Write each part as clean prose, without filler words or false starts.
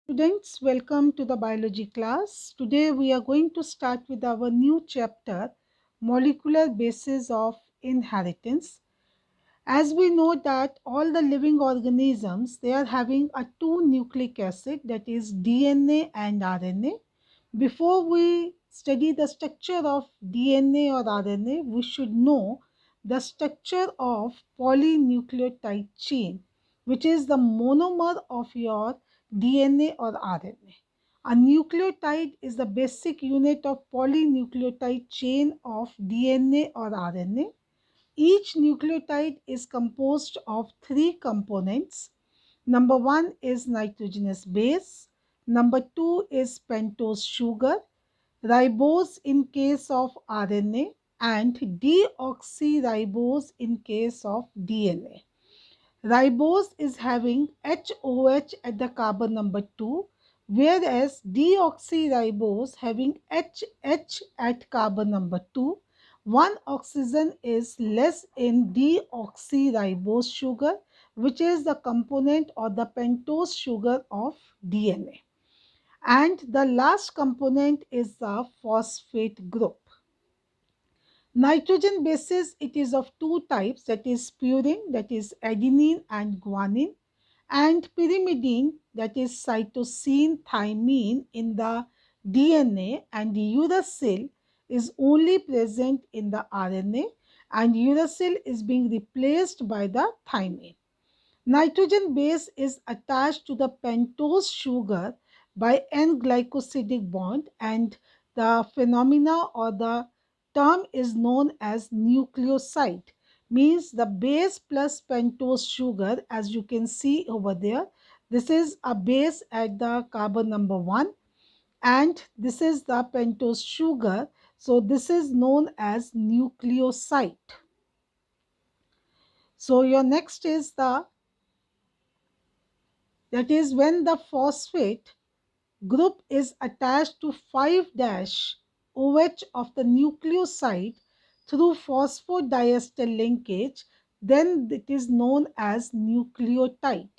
Students, welcome to the biology class. Today we are going to start with our new chapter, Molecular Basis of Inheritance. As we know that all the living organisms, they are having a two nucleic acid, that is DNA and RNA. Before we study the structure of DNA or RNA, we should know the structure of polynucleotide chain, which is the monomer of your DNA or RNA. A nucleotide is the basic unit of polynucleotide chain of DNA or RNA. Each nucleotide is composed of three components. Number one is nitrogenous base. Number two is pentose sugar, ribose in case of RNA, and deoxyribose in case of DNA. Ribose is having HOH at the carbon number 2, whereas deoxyribose having HH at carbon number 2. One oxygen is less in deoxyribose sugar, which is the component or the pentose sugar of DNA. And the last component is the phosphate group. Nitrogen bases, it is of two types, that is purine, that is adenine and guanine, and pyrimidine, that is cytosine, thymine in the DNA, and the uracil is only present in the RNA, and uracil is being replaced by the thymine. Nitrogen base is attached to the pentose sugar by N-glycosidic bond, and the phenomena or the term is known as nucleoside. Means the base plus pentose sugar, as you can see over there. This is a base at the carbon number 1 and this is the pentose sugar. So this is known as nucleoside. So your next is that is when the phosphate group is attached to 5' of the nucleoside through phosphodiester linkage, then it is known as nucleotide.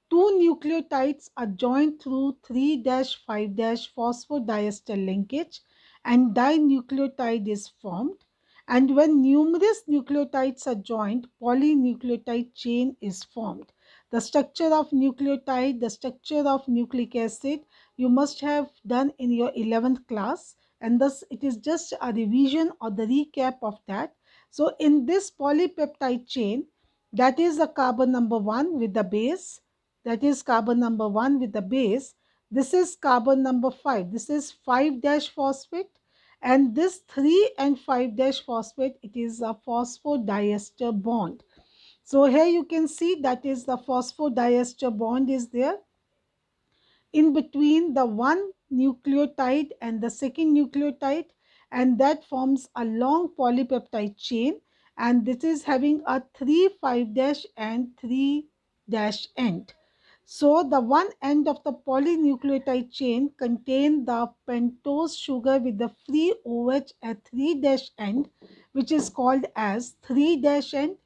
Two nucleotides are joined through 3'5' phosphodiester linkage and dinucleotide is formed. And when numerous nucleotides are joined, polynucleotide chain is formed. The structure of nucleotide, the structure of nucleic acid, you must have done in your 11th class, and thus it is just a revision or the recap of that. So in this polypeptide chain, that is the carbon number 1 with the base, that is carbon number 1 with the base. This is carbon number 5. This is 5' phosphate, and this 3 and 5' phosphate, it is a phosphodiester bond. So here you can see that is the phosphodiester bond is there in between the one nucleotide and the second nucleotide, and that forms a long polypeptide chain, and this is having a 3'5' and 3' end. So the one end of the polynucleotide chain contain the pentose sugar with the free OH at 3' end, which is called as 3' end,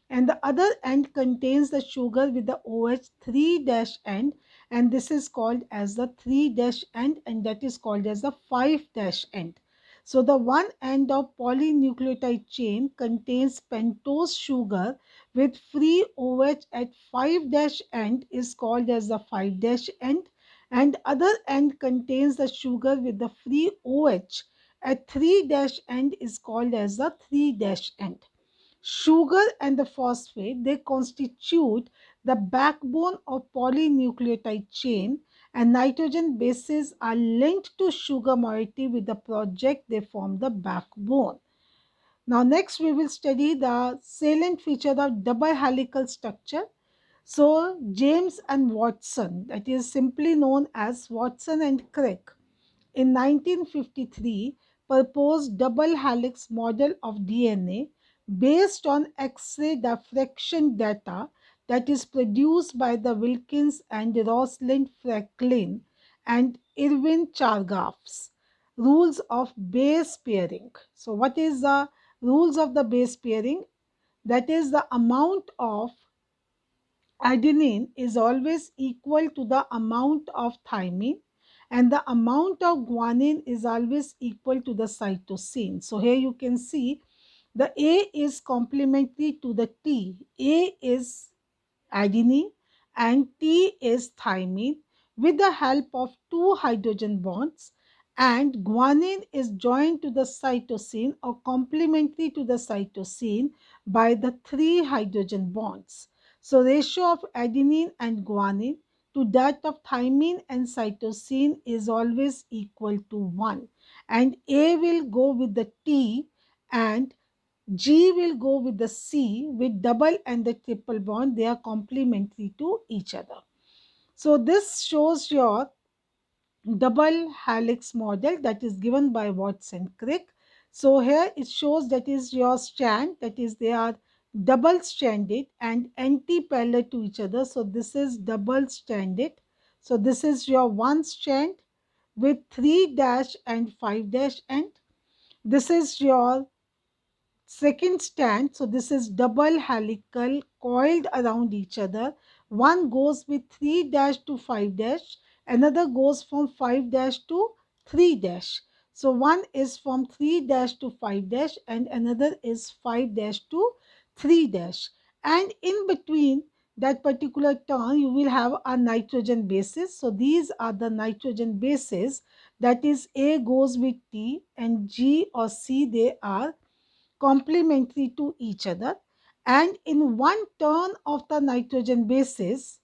and the other end contains the sugar with the OH 3' end, and this is called as the 3' end, and that is called as the 5' end. So the one end of polynucleotide chain contains pentose sugar with free OH at 5' end is called as the 5' end, and other end contains the sugar with the free OH at 3' end is called as the 3' end. Sugar and the phosphate, they constitute the backbone of polynucleotide chain, and nitrogen bases are linked to sugar moiety with the project they form the backbone. Now next we will study the salient feature of double helical structure. So James and Watson, that is simply known as Watson and Crick, in 1953 proposed double helix model of DNA based on X-ray diffraction data that is produced by the Wilkins and Rosalind Franklin and Irwin Chargaff's rules of base pairing. So what is the rules of the base pairing? That is the amount of adenine is always equal to the amount of thymine, and the amount of guanine is always equal to the cytosine. So here you can see the A is complementary to the T. A is adenine and T is thymine with the help of two hydrogen bonds, and guanine is joined to the cytosine or complementary to the cytosine by the three hydrogen bonds. So ratio of adenine and guanine to that of thymine and cytosine is always equal to 1, and A will go with the T and G will go with the C. With double and the triple bond, they are complementary to each other. So this shows your double helix model that is given by Watson Crick. So here it shows that is your strand, that is they are double stranded and anti-parallel to each other. So this is double stranded. So this is your one strand with 3 dash and 5 dash end. This is your second strand. So this is double helical coiled around each other. One goes with 3 dash to 5 dash, another goes from 5 dash to 3 dash. So one is from 3 dash to 5 dash and another is 5 dash to 3 dash. And in between that particular turn, you will have a nitrogen bases. So these are the nitrogen bases, that is A goes with T and G or C, they are complementary to each other, and in one turn of the nitrogen bases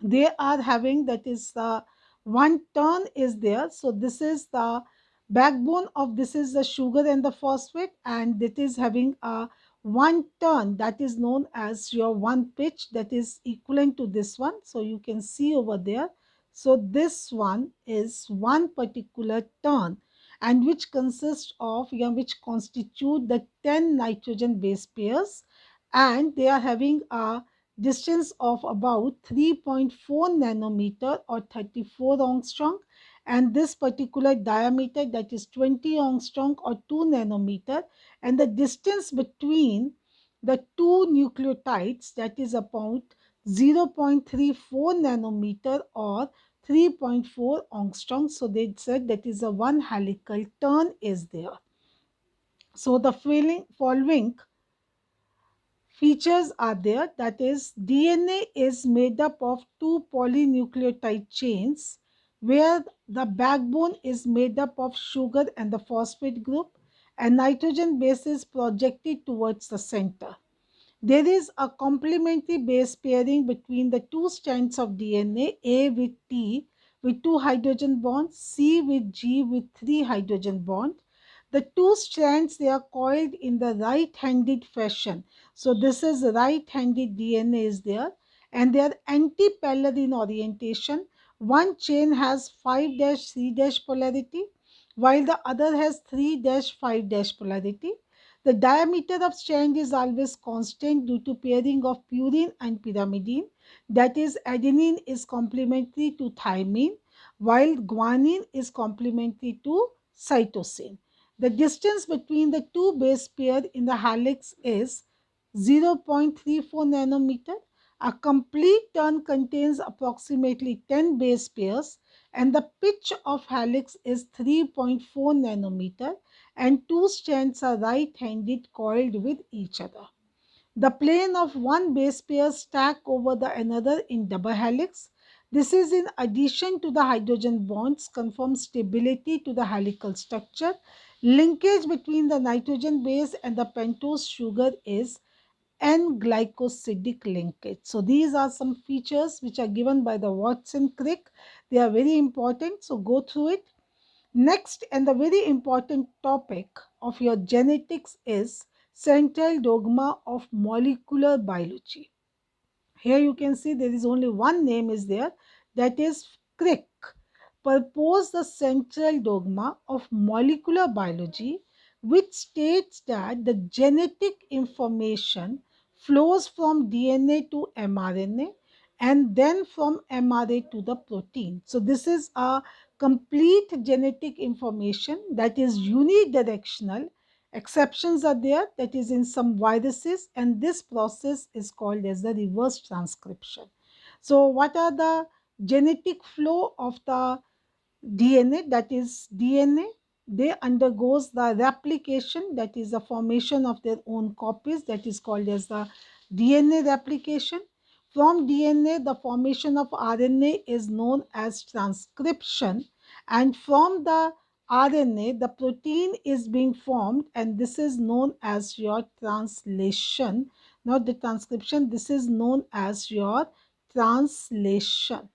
they are having, that is the one turn is there. So this is the backbone of this is the sugar and the phosphate, and it is having a one turn that is known as your one pitch, that is equivalent to this one. So you can see over there. So this one is one particular turn, and which consists of, which constitute the 10 nitrogen base pairs, and they are having a distance of about 3.4 nanometer or 34 angstrom, and this particular diameter, that is 20 angstrom or 2 nanometer, and the distance between the two nucleotides, that is about 0.34 nanometer or 3.4 angstrom. So they said that is a one helical turn is there. So the following features are there, that is DNA is made up of two polynucleotide chains where the backbone is made up of sugar and the phosphate group, and nitrogen base is projected towards the center. There is a complementary base pairing between the two strands of DNA, A with T with two hydrogen bonds, C with G with three hydrogen bonds. The two strands, they are coiled in the right-handed fashion. So this is right-handed DNA is there, and they are anti-parallel in orientation. One chain has 5-3- polarity while the other has 3-5- polarity. The diameter of strand is always constant due to pairing of purine and pyrimidine. That is, adenine is complementary to thymine, while guanine is complementary to cytosine. The distance between the two base pair in the helix is 0.34 nanometer. A complete turn contains approximately 10 base pairs, and the pitch of helix is 3.4 nanometer, and two strands are right-handed coiled with each other. The plane of one base pair stack over the another in double helix. This is in addition to the hydrogen bonds confirm stability to the helical structure. Linkage between the nitrogen base and the pentose sugar is N-glycosidic linkage. So these are some features which are given by the Watson Crick. They are very important, so go through it. Next, and the very important topic of your genetics is central dogma of molecular biology. Here you can see there is only one name is there, that is Crick. Propose the central dogma of molecular biology, which states that the genetic information flows from DNA to mRNA and then from mRNA to the protein. So this is a complete genetic information that is unidirectional Exceptions are there, that is in some viruses, and this process is called as the reverse transcription. So what are the genetic flow of the DNA? That is DNA, they undergoes the replication, that is the formation of their own copies, that is called as the DNA replication. From DNA, the formation of RNA is known as transcription, and from the RNA, the protein is being formed, and this is known as your translation, not the transcription, this is known as your translation.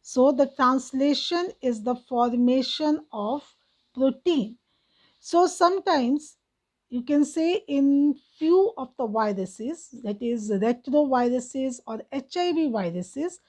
So the translation is the formation of protein. So sometimes you can say in few of the viruses, that is retroviruses or HIV viruses,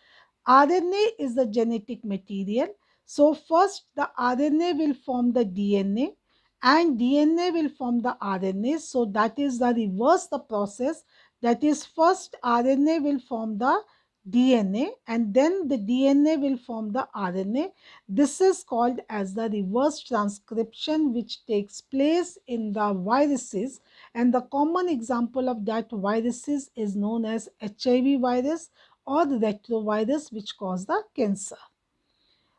RNA is the genetic material. So first the RNA will form the DNA and DNA will form the RNA. So that is the reverse the process. That is first RNA will form the DNA and then the DNA will form the RNA. This is called as the reverse transcription, which takes place in the viruses, and the common example of that viruses is known as HIV virus or the retrovirus, which cause the cancer.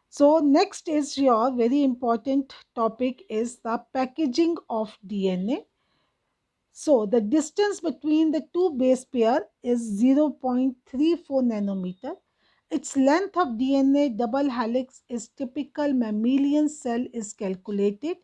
So next is your very important topic is the packaging of DNA. So the distance between the two base pair is 0.34 nanometer. Its length of DNA double helix is typical mammalian cell is calculated,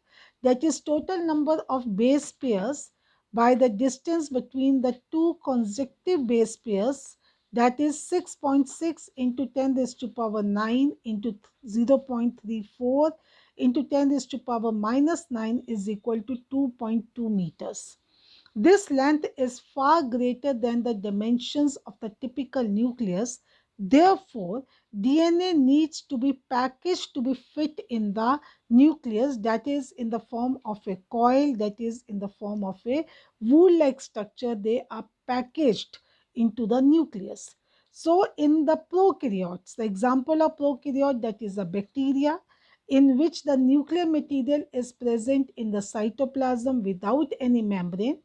that is total number of base pairs by the distance between the two consecutive base pairs, that is 6.6 into 10 raised to power 9 into 0.34 into 10 raised to power minus 9 is equal to 2.2 meters. This length is far greater than the dimensions of the typical nucleus. Therefore, DNA needs to be packaged to be fit in the nucleus, that is in the form of a coil, that is in the form of a wool-like structure. They are packaged into the nucleus. So in the prokaryotes, the example of prokaryote, that is a bacteria, in which the nuclear material is present in the cytoplasm without any membrane.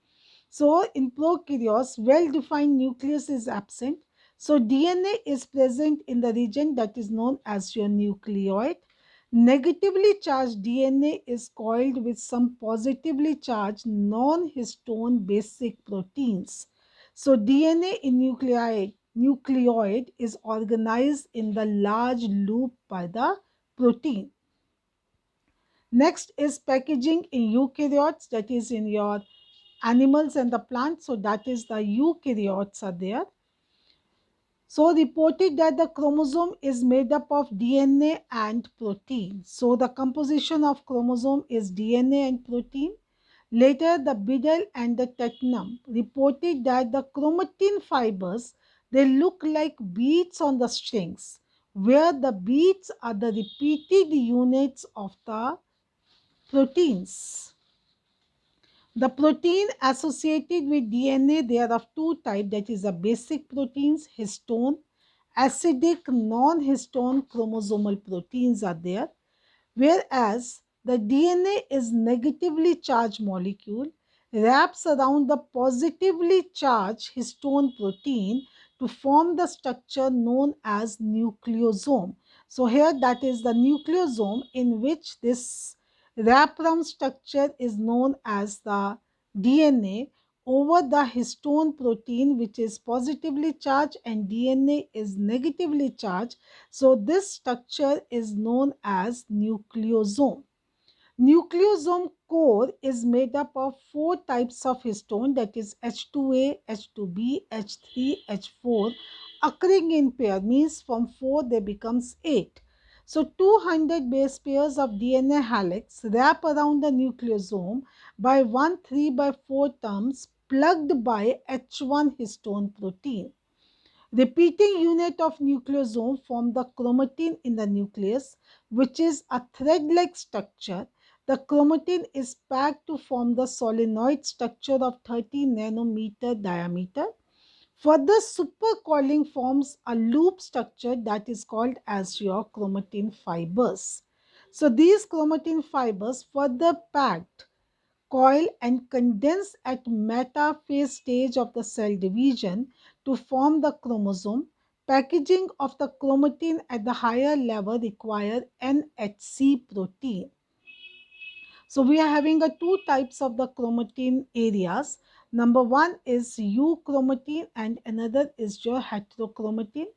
So in prokaryotes, well-defined nucleus is absent. So DNA is present in the region that is known as your nucleoid. Negatively charged DNA is coiled with some positively charged non-histone basic proteins. So DNA in nucleoid is organized in the large loop by the protein. Next is packaging in eukaryotes, that is in your animals and the plants. So that is the eukaryotes are there. So reported that the chromosome is made up of DNA and protein. So the composition of chromosome is DNA and protein. Later, the Biddle and the Tetnam reported that the chromatin fibers, they look like beads on the strings, where the beads are the repeated units of the proteins. The protein associated with DNA, they are of two types, that is the basic proteins, histone, acidic non-histone chromosomal proteins are there, whereas the DNA is negatively charged molecule, wraps around the positively charged histone protein to form the structure known as nucleosome. So here that is the nucleosome, in which this wraparound structure is known as the DNA over the histone protein, which is positively charged, and DNA is negatively charged. So this structure is known as nucleosome. Nucleosome core is made up of four types of histone, that is H2A, H2B, H3, H4, occurring in pair, means from 4 they becomes 8. So 200 base pairs of DNA helix wrap around the nucleosome by 1 3 by 4 terms plugged by H1 histone protein. Repeating unit of nucleosome form the chromatin in the nucleus, which is a thread-like structure. The chromatin is packed to form the solenoid structure of 30 nanometer diameter. Further supercoiling forms a loop structure that is called as your chromatin fibers. So these chromatin fibers further packed, coil and condense at metaphase stage of the cell division to form the chromosome. Packaging of the chromatin at the higher level require NHC protein. So we are having a two types of the chromatin areas. Number one is euchromatin and another is your heterochromatin.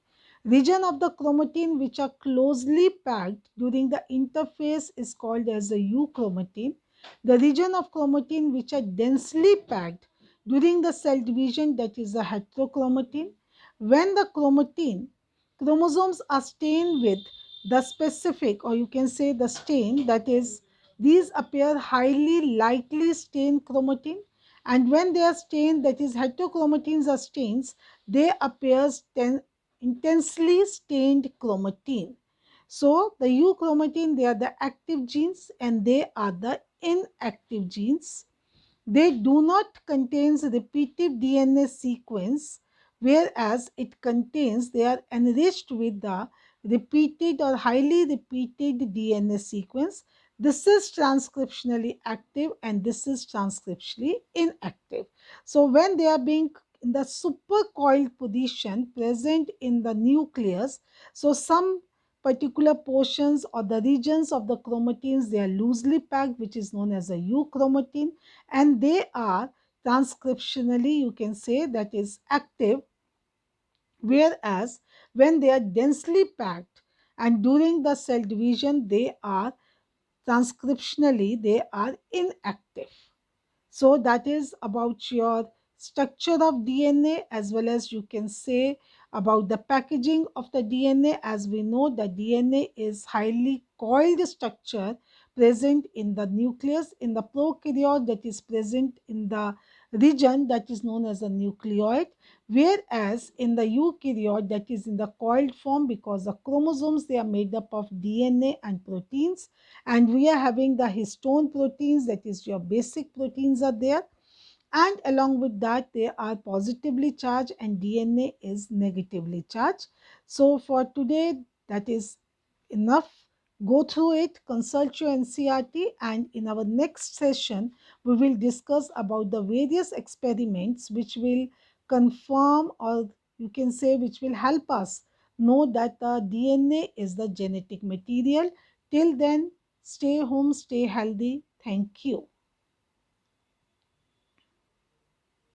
Region of the chromatin which are closely packed during the interphase is called as the euchromatin. The region of chromatin which are densely packed during the cell division, that is the heterochromatin. When the chromosomes are stained with the specific, or you can say the stain, that is, these appear highly lightly stained chromatin, and when they are stained, that is heterochromatins are stains, they appear intensely stained chromatin. So the euchromatin, they are the active genes and they are the inactive genes. They do not contain repeated DNA sequence, whereas it contains, they are enriched with the repeated or highly repeated DNA sequence. This is transcriptionally active and this is transcriptionally inactive. So when they are being in the supercoiled position present in the nucleus, so some particular portions or the regions of the chromatins, they are loosely packed, which is known as a euchromatin, and they are transcriptionally, you can say, that is active, whereas when they are densely packed and during the cell division, they are transcriptionally, they are inactive. So that is about your structure of DNA, as well as you can say about the packaging of the DNA. As we know, the DNA is highly coiled structure present in the nucleus. In the prokaryote, that is present in the region that is known as a nucleoid, whereas in the eukaryote, that is in the coiled form, because the chromosomes, they are made up of DNA and proteins, and we are having the histone proteins, that is your basic proteins are there, and along with that they are positively charged and DNA is negatively charged. So for today, that is enough. Go through it, consult your NCRT, and in our next session we will discuss about the various experiments which will confirm, or you can say which will help us know that the DNA is the genetic material. Till then, stay home, stay healthy. Thank you.